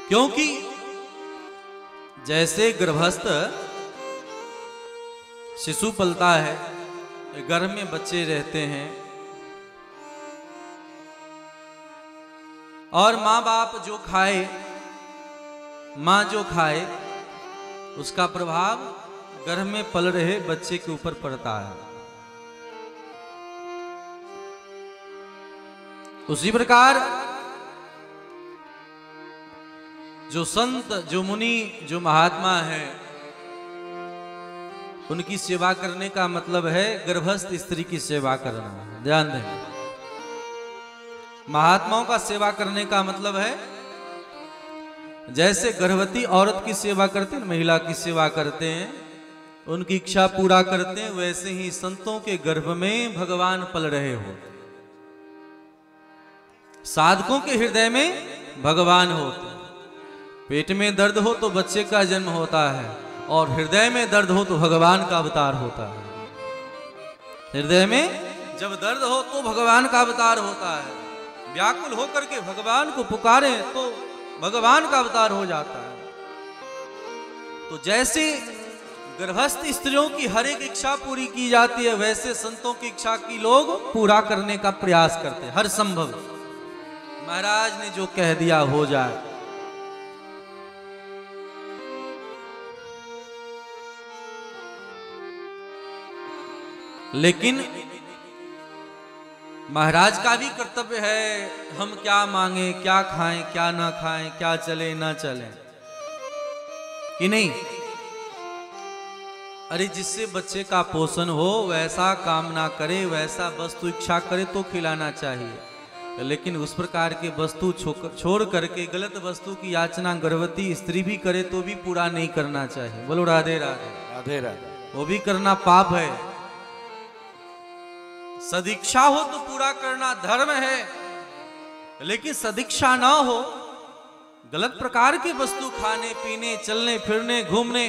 क्योंकि जैसे गर्भस्थ शिशु पलता है, गर्भ में बच्चे रहते हैं और माँ बाप जो खाए, माँ जो खाए उसका प्रभाव गर्भ में पल रहे बच्चे के ऊपर पड़ता है। उसी प्रकार जो संत, जो मुनि, जो महात्मा है, उनकी सेवा करने का मतलब है गर्भस्थ स्त्री की सेवा करना। ध्यान दें, महात्माओं का सेवा करने का मतलब है जैसे गर्भवती औरत की सेवा करते हैं, महिला की सेवा करते हैं, उनकी इच्छा पूरा करते हैं, वैसे ही संतों के गर्भ में भगवान पल रहे हो। साधकों के हृदय में भगवान होते। पेट में दर्द हो तो बच्चे का जन्म होता है और हृदय में दर्द हो तो भगवान का अवतार होता है। हृदय में जब दर्द हो तो भगवान का अवतार होता है। व्याकुल होकर के भगवान को पुकारे तो भगवान का अवतार हो जाता है। तो जैसे गर्भस्थ स्त्रियों की हर एक इच्छा पूरी की जाती है, वैसे संतों की इच्छा की लोग पूरा करने का प्रयास करते हैं, हर संभव। महाराज ने जो कह दिया हो जाए। लेकिन महाराज का भी कर्तव्य है, हम क्या मांगे, क्या खाएं, क्या ना खाएं, क्या चले ना चले, कि नहीं? अरे जिससे बच्चे का पोषण हो वैसा काम ना करे, वैसा वस्तु इच्छा करे तो खिलाना चाहिए। लेकिन उस प्रकार के वस्तु छोड़ करके गलत वस्तु की याचना गर्भवती स्त्री भी करे तो भी पूरा नहीं करना चाहिए। बोलो राधे राधे। राधे राधे। वो भी करना पाप है। सदिच्छा हो तो पूरा करना धर्म है, लेकिन सदिच्छा ना हो, गलत प्रकार की वस्तु खाने पीने, चलने फिरने, घूमने,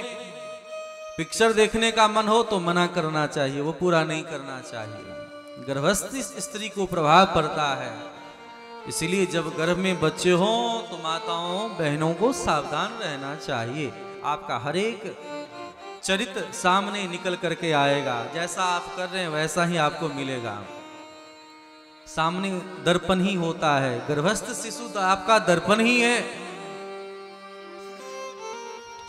पिक्चर देखने का मन हो तो मना करना चाहिए, वो पूरा नहीं करना चाहिए। गर्भस्थ स्त्री को प्रभाव पड़ता है। इसीलिए जब गर्भ में बच्चे हों तो माताओं बहनों को सावधान रहना चाहिए। आपका हर एक चरित्र सामने निकल करके आएगा। जैसा आप कर रहे हैं वैसा ही आपको मिलेगा। सामने दर्पण ही होता है। गर्भस्थ शिशु तो आपका दर्पण ही है।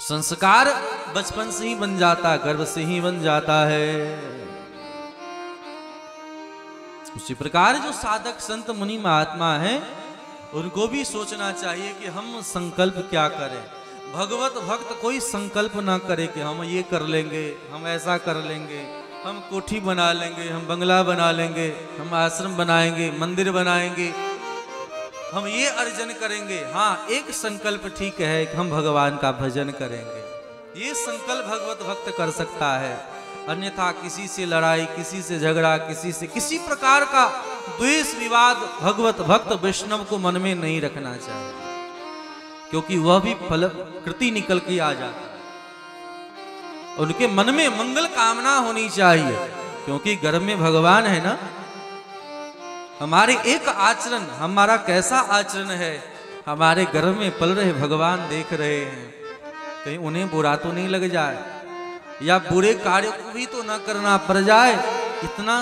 संस्कार बचपन से ही बन जाता, गर्भ से ही बन जाता है। उसी प्रकार जो साधक संत मुनि महात्मा हैं, उनको भी सोचना चाहिए कि हम संकल्प क्या करें। भगवत भक्त कोई संकल्प ना करे कि हम ये कर लेंगे, हम ऐसा कर लेंगे, हम कोठी बना लेंगे, हम बंगला बना लेंगे, हम आश्रम बनाएंगे, मंदिर बनाएंगे, हम ये अर्जन करेंगे। हाँ, एक संकल्प ठीक है कि हम भगवान का भजन करेंगे। ये संकल्प भगवत भक्त कर सकता है। अन्यथा किसी से लड़ाई, किसी से झगड़ा, किसी से किसी प्रकार का द्वेष विवाद भगवत भक्त वैष्णव को मन में नहीं रखना चाहिए, क्योंकि वह भी फल कृति निकल के आ जाता है। उनके मन में मंगल कामना होनी चाहिए, क्योंकि गर्भ में भगवान है ना। हमारे एक आचरण, हमारा कैसा आचरण है, हमारे गर्भ में पल रहे भगवान देख रहे हैं। कहीं उन्हें बुरा तो नहीं लग जाए, या बुरे कार्य को भी तो न करना पड़ जाए। इतना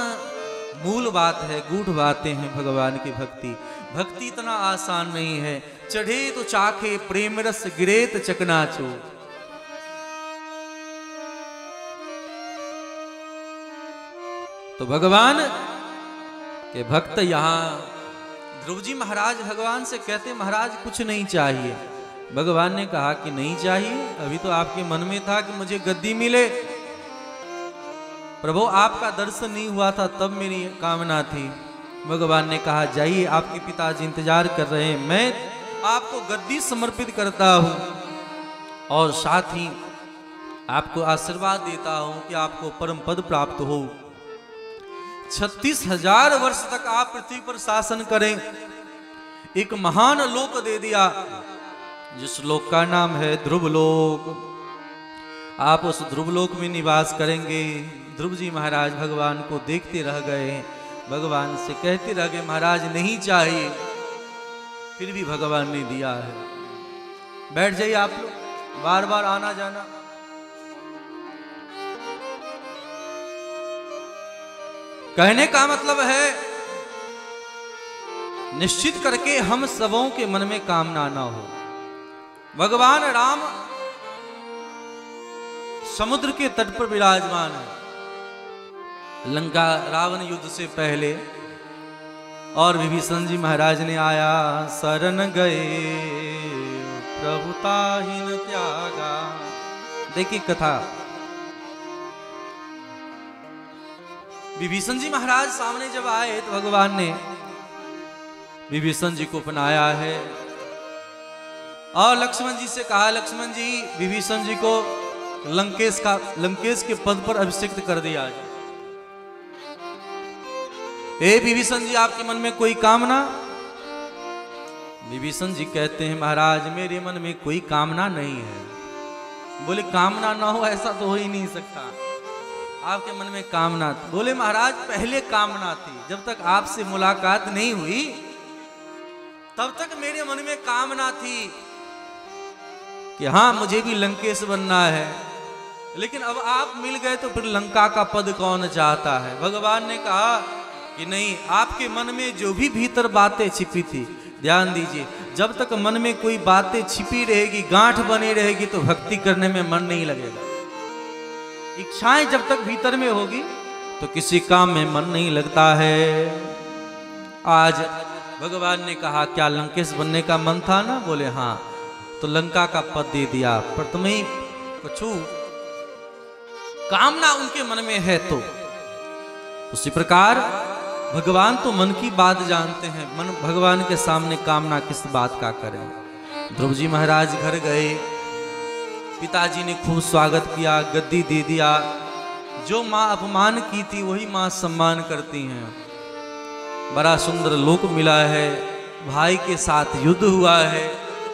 मूल बात है, गूढ़ बातें हैं भगवान की भक्ति। भक्ति इतना आसान नहीं है। चढ़े तो चाखे प्रेम रस, गिरे तो चकनाचूर। तो भगवान के भक्त यहाँ ध्रुव जी महाराज भगवान से कहते, महाराज कुछ नहीं चाहिए। भगवान ने कहा कि नहीं चाहिए, अभी तो आपके मन में था कि मुझे गद्दी मिले। प्रभु आपका दर्शन नहीं हुआ था तब मेरी कामना थी। भगवान ने कहा जाइए, आपके पिताजी इंतजार कर रहे हैं, मैं आपको गद्दी समर्पित करता हूं और साथ ही आपको आशीर्वाद देता हूं कि आपको परम पद प्राप्त हो। 36,000 वर्ष तक आप पृथ्वी पर शासन करें। एक महान लोक दे दिया, जिस लोक का नाम है ध्रुव लोक। आप उस ध्रुव लोक में निवास करेंगे। ध्रुव जी महाराज भगवान को देखते रह गए, भगवान से कहते रह गए महाराज नहीं चाहिए, फिर भी भगवान ने दिया है। बैठ जाइए आप लोग, बार बार आना जाना। कहने का मतलब है निश्चित करके हम सबों के मन में कामना ना हो। भगवान राम समुद्र के तट पर विराजमान है, लंका रावण युद्ध से पहले, और विभीषण जी महाराज ने आया शरण गए प्रभुताहीन त्यागा। देखिए कथा, विभीषण जी महाराज सामने जब आए तो भगवान ने विभीषण जी को अपनाया है और लक्ष्मण जी से कहा, लक्ष्मण जी विभीषण जी को लंकेश के पद पर अभिषिक्त कर दिया। हे विभीषण जी आपके मन में कोई कामना? विभीषण जी कहते हैं महाराज मेरे मन में कोई कामना नहीं है। बोले कामना ना हो ऐसा तो हो ही नहीं सकता, आपके मन में कामना थी। बोले महाराज पहले कामना थी, जब तक आपसे मुलाकात नहीं हुई तब तक मेरे मन में कामना थी कि हाँ मुझे भी लंकेश बनना है, लेकिन अब आप मिल गए तो फिर लंका का पद कौन चाहता है। भगवान ने कहा कि नहीं, आपके मन में जो भी भीतर बातें छिपी थी, ध्यान दीजिए, जब तक मन में कोई बातें छिपी रहेगी, गांठ बनी रहेगी तो भक्ति करने में मन नहीं लगेगा। इच्छाएं जब तक भीतर में होगी तो किसी काम में मन नहीं लगता है। आज भगवान ने कहा क्या लंकेश बनने का मन था ना? बोले हाँ, तो लंका का पद दे दिया, पर तुम्हें कुछ कामना उनके मन में है तो उसी प्रकार भगवान तो मन की बात जानते हैं, मन भगवान के सामने कामना किस बात का करें। ध्रुव जी महाराज घर गए, पिताजी ने खूब स्वागत किया, गद्दी दे दिया। जो माँ अपमान की थी वही माँ सम्मान करती हैं। बड़ा सुंदर लोक मिला है, भाई के साथ युद्ध हुआ है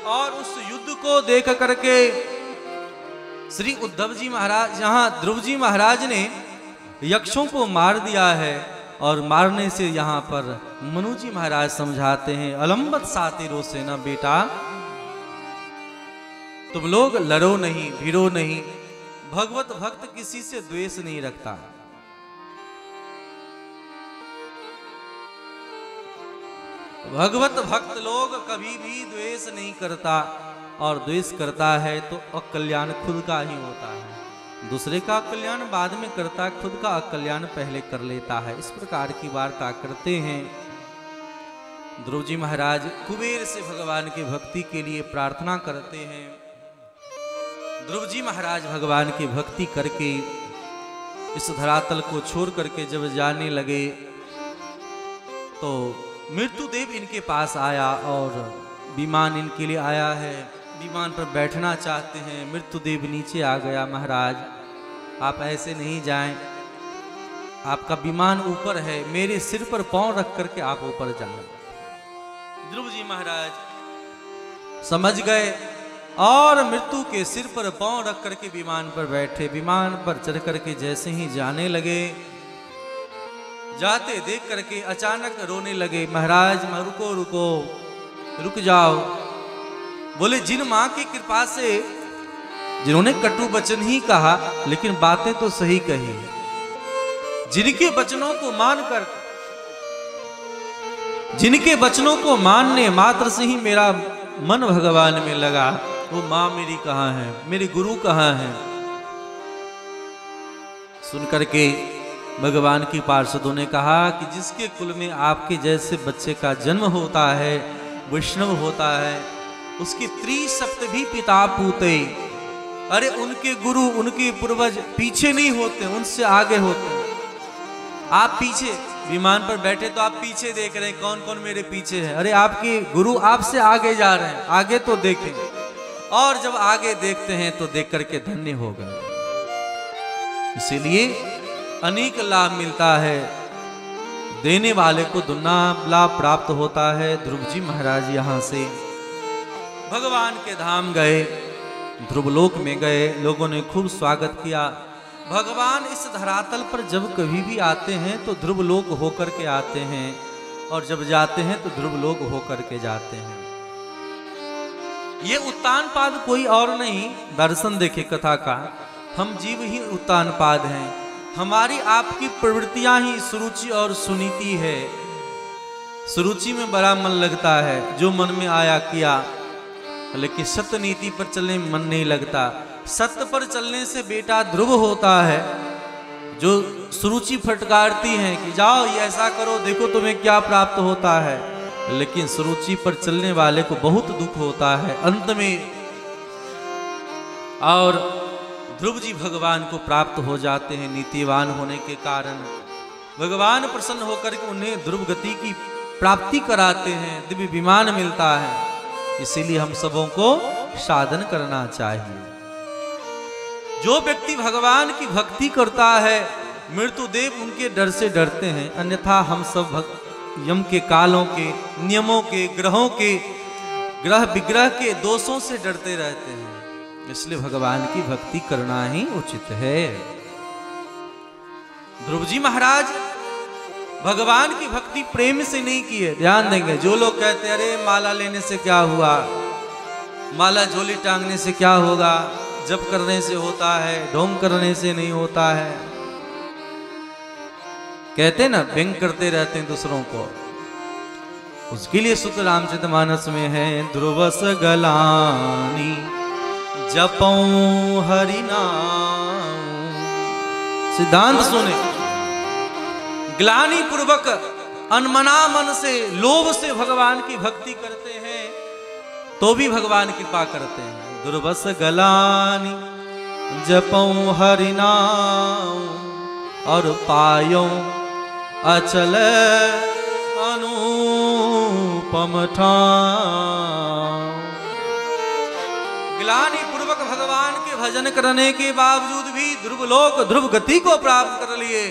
और उस युद्ध को देख करके श्री उद्धव जी महाराज, जहाँ ध्रुव जी महाराज ने यक्षों को मार दिया है और मारने से यहाँ पर मनु जी महाराज समझाते हैं अलंबत सातिरो से ना बेटा, तुम लोग लड़ो नहीं, भिड़ो नहीं। भगवत भक्त किसी से द्वेष नहीं रखता। भगवत भक्त लोग कभी भी द्वेष नहीं करता, और द्वेष करता है तो अकल्याण खुद का ही होता है। दूसरे का कल्याण बाद में करता, खुद का अकल्याण पहले कर लेता है। इस प्रकार की वार्ता करते हैं। ध्रुव जी महाराज कुबेर से भगवान की भक्ति के लिए प्रार्थना करते हैं। ध्रुव जी महाराज भगवान की भक्ति करके इस धरातल को छोड़ करके जब जाने लगे तो मृत्युदेव इनके पास आया और विमान इनके लिए आया है। विमान पर बैठना चाहते हैं, मृत्युदेव नीचे आ गया, महाराज आप ऐसे नहीं जाएं, आपका विमान ऊपर है, मेरे सिर पर पांव रख करके आप ऊपर जाएं। ध्रुव जी महाराज समझ गए और मृत्यु के सिर पर पांव रख करके विमान पर बैठे। विमान पर चढ़ करके जैसे ही जाने लगे, जाते देख करके अचानक रोने लगे, महाराज रुको रुको, रुक जाओ। बोले जिन माँ की कृपा से, जिन्होंने कटु वचन ही कहा लेकिन बातें तो सही कही, जिनके वचनों को मानकर, जिनके वचनों को मानने मात्र से ही मेरा मन भगवान में लगा, वो माँ मेरी कहाँ है, मेरे गुरु कहाँ हैं। सुन करके भगवान की पार्षदों ने कहा कि जिसके कुल में आपके जैसे बच्चे का जन्म होता है, वैष्णव होता है, उसके त्रिसप्त भी पिता पूते, अरे उनके गुरु, उनके पूर्वज पीछे नहीं होते, उनसे आगे होते। आप पीछे विमान पर बैठे तो आप पीछे देख रहे हैं कौन कौन मेरे पीछे है, अरे आपके गुरु आपसे आगे जा रहे हैं, आगे तो देखें। और जब आगे देखते हैं तो देख करके धन्य हो गए। इसीलिए अनेक लाभ मिलता है, देने वाले को दुना लाभ प्राप्त होता है। ध्रुव जी महाराज यहाँ से भगवान के धाम गए, ध्रुवलोक में गए, लोगों ने खूब स्वागत किया। भगवान इस धरातल पर जब कभी भी आते हैं तो ध्रुवलोक होकर के आते हैं, और जब जाते हैं तो ध्रुवलोक होकर के जाते हैं। ये उत्तान पाद कोई और नहीं, दर्शन देखे कथा का, हम जीव ही उत्तान पाद हैं। हमारी आपकी प्रवृत्तियां ही सुरुचि और सुनीति है। सुरुचि में बड़ा मन लगता है, जो मन में आया किया, लेकिन सत्य नीति पर चलने में मन नहीं लगता। सत्य पर चलने से बेटा ध्रुव होता है। जो सुरुचि फटकारती हैं कि जाओ ये ऐसा करो, देखो तुम्हें क्या प्राप्त होता है, लेकिन सुरुचि पर चलने वाले को बहुत दुख होता है अंत में। और ध्रुव जी भगवान को प्राप्त हो जाते हैं नीतिवान होने के कारण। भगवान प्रसन्न होकर के उन्हें ध्रुव गति की प्राप्ति कराते हैं, दिव्य विमान मिलता है। इसीलिए हम सबों को साधन करना चाहिए। जो व्यक्ति भगवान की भक्ति करता है, मृत्युदेव उनके डर से डरते हैं, अन्यथा हम सब यम के कालों के, नियमों के, ग्रहों के, ग्रह विग्रह के दोषों से डरते रहते हैं। इसलिए भगवान की भक्ति करना ही उचित है। ध्रुव जी महाराज भगवान की भक्ति प्रेम से नहीं किए। ध्यान देंगे, जो लोग कहते हैं अरे माला लेने से क्या हुआ, माला झोली टांगने से क्या होगा, जप करने से होता है, ढोंग करने से नहीं होता है, कहते ना, व्यंग करते रहते हैं दूसरों को। उसके लिए सूत्र रामचरितमानस में है, ध्रुवस गलानी जपऊं हरि नाम। सिद्धांत सुने, ग्लानि पूर्वक अनमना मन से, लोभ से भगवान की भक्ति करते हैं तो भी भगवान कृपा करते हैं। दुर्वस गलानि जपऊं हरि नाम और पायों अचल अनुपम ठाम। ग्लानि पूर्वक भगवान के भजन करने के बावजूद भी ध्रुव लोक, ध्रुव गति को प्राप्त कर लिए।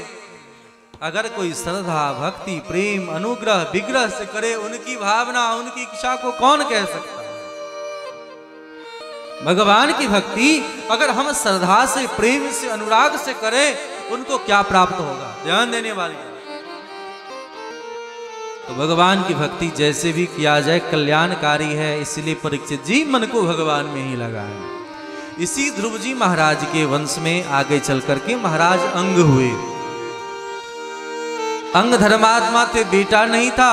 अगर कोई श्रद्धा, भक्ति, प्रेम, अनुग्रह, विग्रह से करे, उनकी भावना, उनकी इच्छा को कौन कह सकता है? भगवान की भक्ति अगर हम श्रद्धा से, प्रेम से, अनुराग से करें, उनको क्या प्राप्त होगा? ध्यान देने वाली। तो भगवान की भक्ति जैसे भी किया जाए कल्याणकारी है। इसलिए परीक्षित जी मन को भगवान में ही लगाए। इसी ध्रुव जी महाराज के वंश में आगे चल करके महाराज अंग हुए। अंग धर्मात्मा थे, बेटा नहीं था,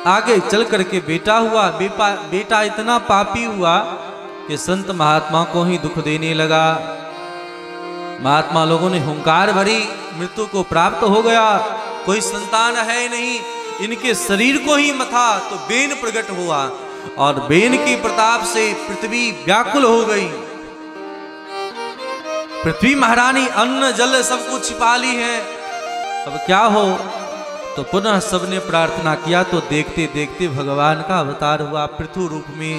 आगे चल करके बेटा हुआ। बेटा इतना पापी हुआ कि संत महात्मा को ही दुख देने लगा। महात्मा लोगों ने हुंकार भरी, मृत्यु को प्राप्त हो गया, कोई संतान है नहीं, इनके शरीर को ही मथा तो बेन प्रकट हुआ और बेन के प्रताप से पृथ्वी व्याकुल हो गई। पृथ्वी महारानी अन्न जल सब कुछ छिपा ली है। अब क्या हो? तो पुनः सबने प्रार्थना किया तो देखते देखते भगवान का अवतार हुआ पृथु रूप में।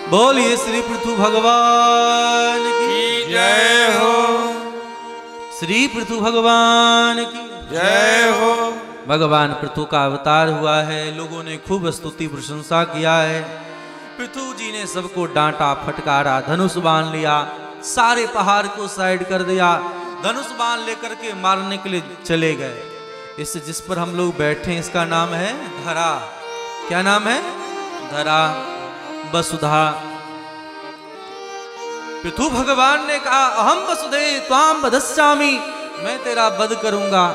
बोलिए श्री पृथु भगवान की जय हो। श्री पृथु भगवान की जय हो। भगवान पृथु का अवतार हुआ है। लोगों ने खूब स्तुति प्रशंसा किया है। पृथु जी ने सबको डांटा, फटकारा, धनुष बाण लिया, सारे पहाड़ को साइड कर दिया, धनुष बाण लेकर के मारने के लिए चले गए। इस जिस पर हम लोग बैठे हैं इसका नाम है धरा। क्या नाम है? धरा, वसुधा। पृथु भगवान ने कहा अहम वसुधे त्वाम वधस्यामि, मैं तेरा वध करूंगा।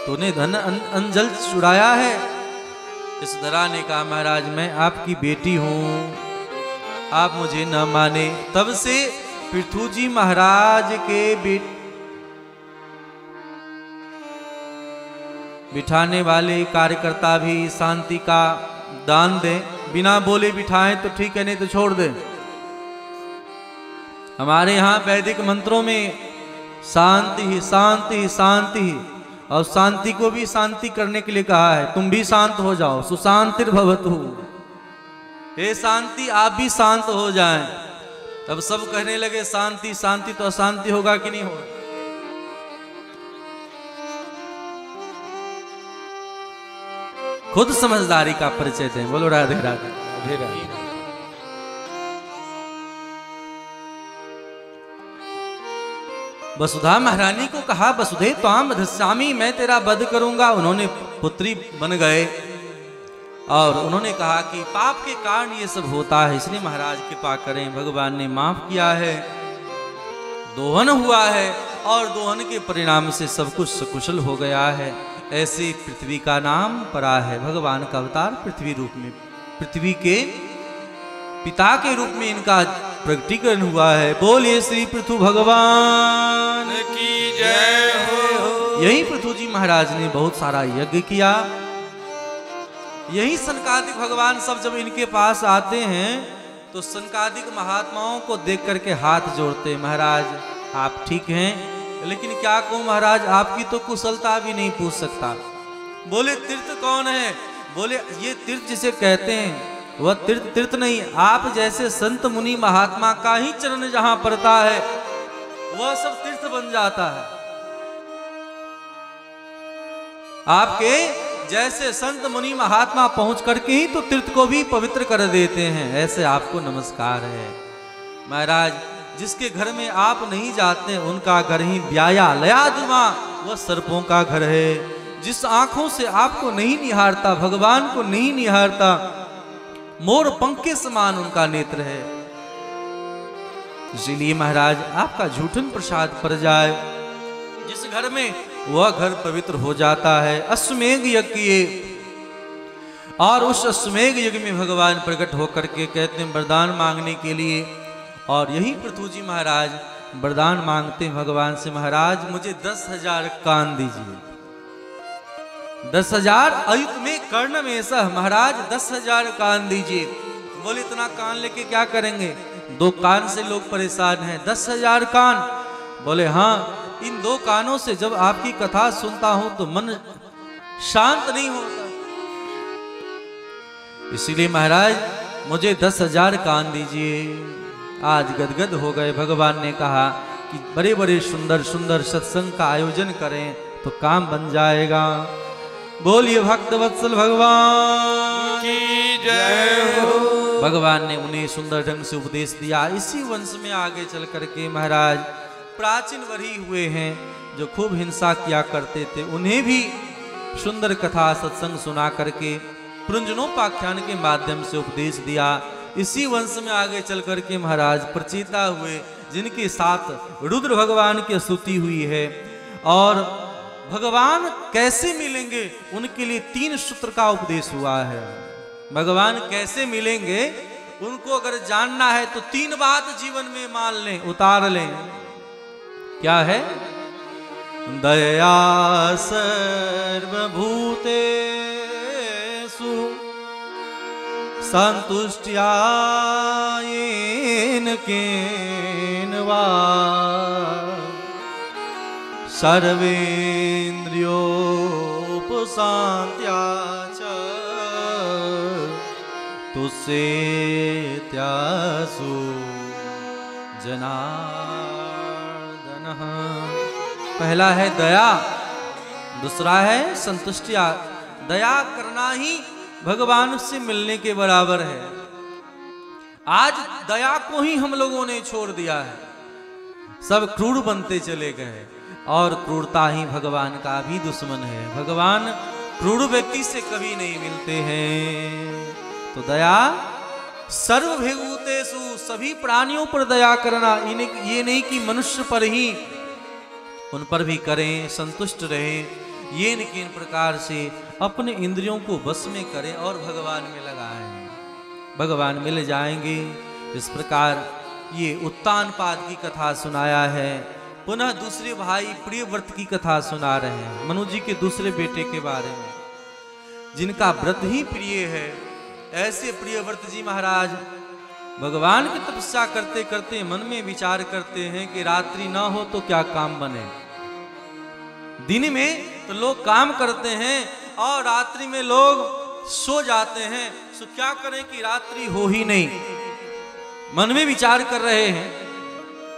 तूने धन अंजल चुराया है। इस धरा ने कहा महाराज मैं आपकी बेटी हूं, आप मुझे न माने। तब से पृथु जी महाराज के बिठाने वाले कार्यकर्ता भी शांति का दान दें। बिना बोले बिठाएं तो ठीक है, नहीं तो छोड़ दें। हमारे यहाँ वैदिक मंत्रों में शांति ही शांति ही शांति ही, और शांति को भी शांति करने के लिए कहा है। तुम भी शांत हो जाओ, सुशांतिर्भवतु। हे शांति आप भी शांत हो जाएं। तब सब कहने लगे शांति शांति, तो अशांति होगा कि नहीं होगा? खुद समझदारी का परिचय दें। बोलो राधे राधे। राधे राधे। वसुधा महारानी को कहा वसुधे त्वाम वधस्यामि, मैं तेरा वध करूंगा। उन्होंने पुत्री बन गए। और उन्होंने कहा कि पाप के कारण ये सब होता है, इसलिए महाराज कृपा करें। भगवान ने माफ किया है, दोहन हुआ है और दोहन के परिणाम से सब कुछ सकुशल हो गया है। ऐसे पृथ्वी का नाम परा है। भगवान का अवतार पृथ्वी रूप में, पृथ्वी के पिता के रूप में इनका प्रकटीकरण हुआ है। बोलिए श्री पृथु भगवान की जय हो। यही पृथु जी महाराज ने बहुत सारा यज्ञ किया। यही सनकादिक भगवान सब जब इनके पास आते हैं तो सनकादिक महात्माओं को देख करके हाथ जोड़ते, महाराज आप ठीक हैं, लेकिन क्या कहूं महाराज आपकी तो कुशलता भी नहीं पूछ सकता। बोले तीर्थ कौन है? बोले ये तीर्थ जिसे कहते हैं वह तीर्थ नहीं, आप जैसे संत मुनि महात्मा का ही चरण जहां पड़ता है वह सब तीर्थ बन जाता है। आपके जैसे संत मुनि महात्मा पहुंच करके ही तो तीर्थ को भी पवित्र कर देते हैं। ऐसे आपको नमस्कार है महाराज। जिसके घर में आप नहीं जाते उनका घर ही ब्याया लयादुमा, वह सर्पों का घर है। जिस आंखों से आपको नहीं निहारता, भगवान को नहीं निहारता, मोर पंख के समान उनका नेत्र है। इसीलिए महाराज आपका झूठन प्रसाद पड़ जाए, जिस घर में वह घर पवित्र हो जाता है। अश्वमेघ यज्ञ किए और उस अश्वमेघ यज्ञ में भगवान प्रकट होकर के कहते हैं वरदान मांगने के लिए। और यही पृथु जी महाराज वरदान मांगते हैं भगवान से, महाराज मुझे 10,000 कान दीजिए। 10,000 अयुत में कर्ण में सह, महाराज 10,000 कान दीजिए। बोले इतना कान लेके क्या करेंगे? 2 कान से लोग परेशान हैं, 10,000 कान। बोले हाँ, इन 2 कानों से जब आपकी कथा सुनता हूं तो मन शांत नहीं होता, इसीलिए महाराज मुझे 10,000 कान दीजिए। आज गदगद हो गए। भगवान ने कहा कि बड़े बड़े सुंदर सुंदर सत्संग का आयोजन करें तो काम बन जाएगा। बोलिए भक्त वत्सल भगवान की जय हो। भगवान ने उन्हें सुंदर ढंग से उपदेश दिया। इसी वंश में आगे चल करके महाराज प्राचीन वरी हुए हैं जो खूब हिंसा किया करते थे, उन्हें भी सुंदर कथा सत्संग सुना करके पुरंजनोपाख्यान के माध्यम से उपदेश दिया। इसी वंश में आगे चल करके महाराज प्रचेता हुए, जिनके साथ रुद्र भगवान की स्तुति हुई है। और भगवान कैसे मिलेंगे उनके लिए 3 सूत्र का उपदेश हुआ है। भगवान कैसे मिलेंगे उनको अगर जानना है तो 3 बात जीवन में मान लें, उतार लें। क्या है? दया सर्वभूतेषु संतुष्टिया येन केन वा सर्वेन्द्रियोपशान्त्या च तुष्येत्यासु जनार्दनः। पहला है दया, दूसरा है संतुष्टिया। दया करना ही भगवान से मिलने के बराबर है। आज दया को ही हम लोगों ने छोड़ दिया है, सब क्रूर बनते चले गए और क्रूरता ही भगवान का भी दुश्मन है। भगवान क्रूर व्यक्ति से कभी नहीं मिलते हैं। तो दया सर्वभूतेषु, सभी प्राणियों पर दया करना, ये नहीं कि मनुष्य पर ही, उन पर भी करें, संतुष्ट रहें। ये न किन प्रकार से अपने इंद्रियों को बस में करें और भगवान में लगाएं, भगवान मिल जाएंगे। इस प्रकार ये उत्तानपाद की कथा सुनाया है। पुनः दूसरे भाई प्रियव्रत की कथा सुना रहे हैं, मनु जी के दूसरे बेटे के बारे में, जिनका व्रत ही प्रिय है। ऐसे प्रियव्रत जी महाराज भगवान की तपस्या करते करते मन में विचार करते हैं कि रात्रि ना हो तो क्या काम बने। दिन में तो लोग काम करते हैं और रात्रि में लोग सो जाते हैं, सो क्या करें कि रात्रि हो ही नहीं। मन में विचार कर रहे हैं,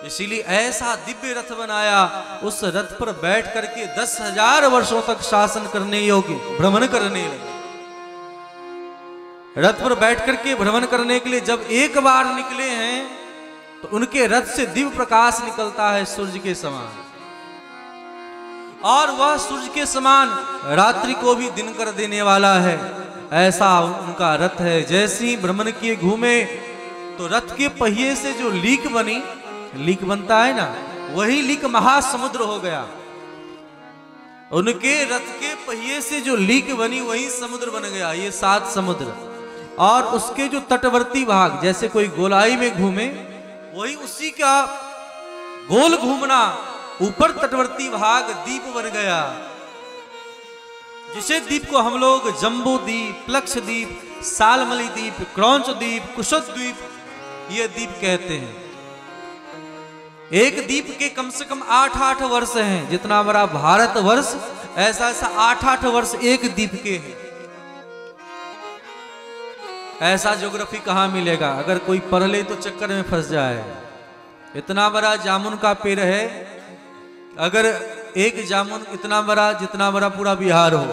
इसीलिए ऐसा दिव्य रथ बनाया। उस रथ पर बैठ करके 10,000 वर्षों तक शासन करने योग्य भ्रमण करने लगे। रथ पर बैठ करके भ्रमण करने के लिए जब एक बार निकले हैं तो उनके रथ से दिव्य प्रकाश निकलता है सूर्य के समान, और वह सूर्य के समान रात्रि को भी दिन कर देने वाला है। ऐसा उनका रथ है। जैसे ही भ्रमण किए घूमे तो रथ के पहिए से जो लीक बनी, लीक बनता है ना, वही लीक महासमुद्र हो गया। उनके रथ के पहिए से जो लीक बनी वही समुद्र बन गया, ये 7 समुद्र। और उसके जो तटवर्ती भाग, जैसे कोई गोलाई में घूमे, वही उसी का गोल घूमना, ऊपर तटवर्ती भाग द्वीप बन गया, जिसे द्वीप को हम लोग जम्बू द्वीप, प्लक्ष द्वीप, सालमली द्वीप, क्रौंच द्वीप, कुशद द्वीप, ये द्वीप कहते हैं। एक द्वीप के कम से कम 8-8 वर्ष हैं। जितना बड़ा भारत वर्ष, ऐसा ऐसा 8-8 वर्ष एक द्वीप के हैं। ऐसा ज्योग्राफी कहां मिलेगा? अगर कोई पढ़ ले तो चक्कर में फंस जाए। इतना बड़ा जामुन का पेड़ है, अगर एक जामुन इतना बड़ा, जितना बड़ा पूरा बिहार हो,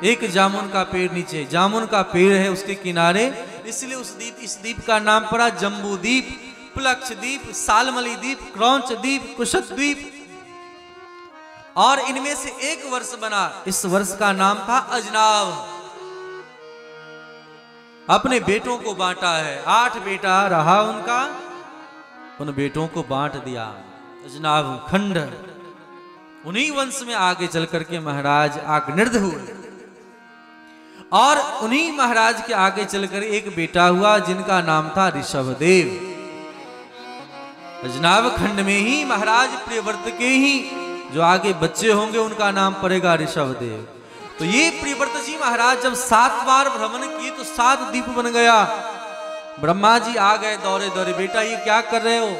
एक जामुन का पेड़, नीचे जामुन का पेड़ है, उसके किनारे, इसलिए इस द्वीप का नाम पड़ा जम्बू द्वीप, प्लक्ष द्वीप, सालमली द्वीप, क्रौंच द्वीप, कुशद द्वीप। और इनमें से एक वर्ष बना, इस वर्ष का नाम था अजनाव। अपने बेटों को बांटा है, 8 बेटा रहा उनका, उन बेटों को बांट दिया, अजनाव खंड। उन्हीं वंश में आगे चल करके महाराज आग्निर्ध हुए, और उन्हीं महाराज के आगे चलकर एक बेटा हुआ जिनका नाम था ऋषभदेव। अजनाव खंड में ही महाराज प्रियव्रत के ही जो आगे बच्चे होंगे उनका नाम पड़ेगा ऋषभदेव। तो ये प्रियव्रत जी महाराज जब 7 बार भ्रमण किए तो 7 द्वीप बन गया। ब्रह्मा जी आ गए दौरे दौरे, बेटा ये क्या कर रहे हो,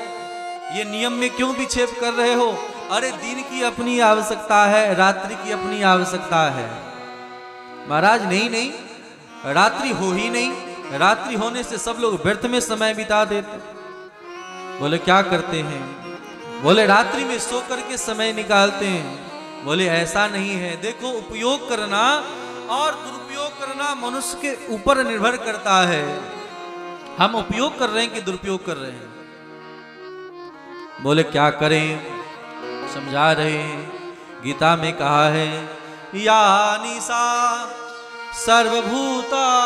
ये नियम में क्यों विक्षेप कर रहे हो? अरे दिन की अपनी आवश्यकता है, रात्रि की अपनी आवश्यकता है। महाराज नहीं नहीं, रात्रि हो ही नहीं, रात्रि होने से सब लोग व्यर्थ में समय बिता देते। बोले क्या करते हैं? बोले रात्रि में सो करके समय निकालते हैं। बोले ऐसा नहीं है, देखो उपयोग करना और दुरुपयोग करना मनुष्य के ऊपर निर्भर करता है। हम उपयोग कर रहे हैं कि दुरुपयोग कर रहे हैं? बोले क्या करें? समझा रहे हैं, गीता में कहा है, या निशा सर्वभूतानां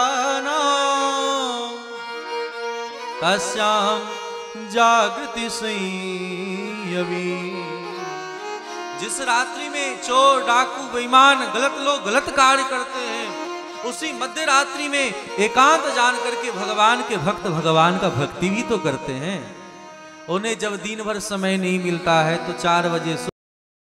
तस्यां जागृति संयमी। जिस रात्रि में चोर, डाकू, बेईमान, गलत लोग गलत कार्य करते हैं, उसी मध्य रात्रि में एकांत जान करके भगवान के भक्त भगवान का भक्ति भी तो करते हैं। उन्हें जब दिन भर समय नहीं मिलता है तो 4 बजे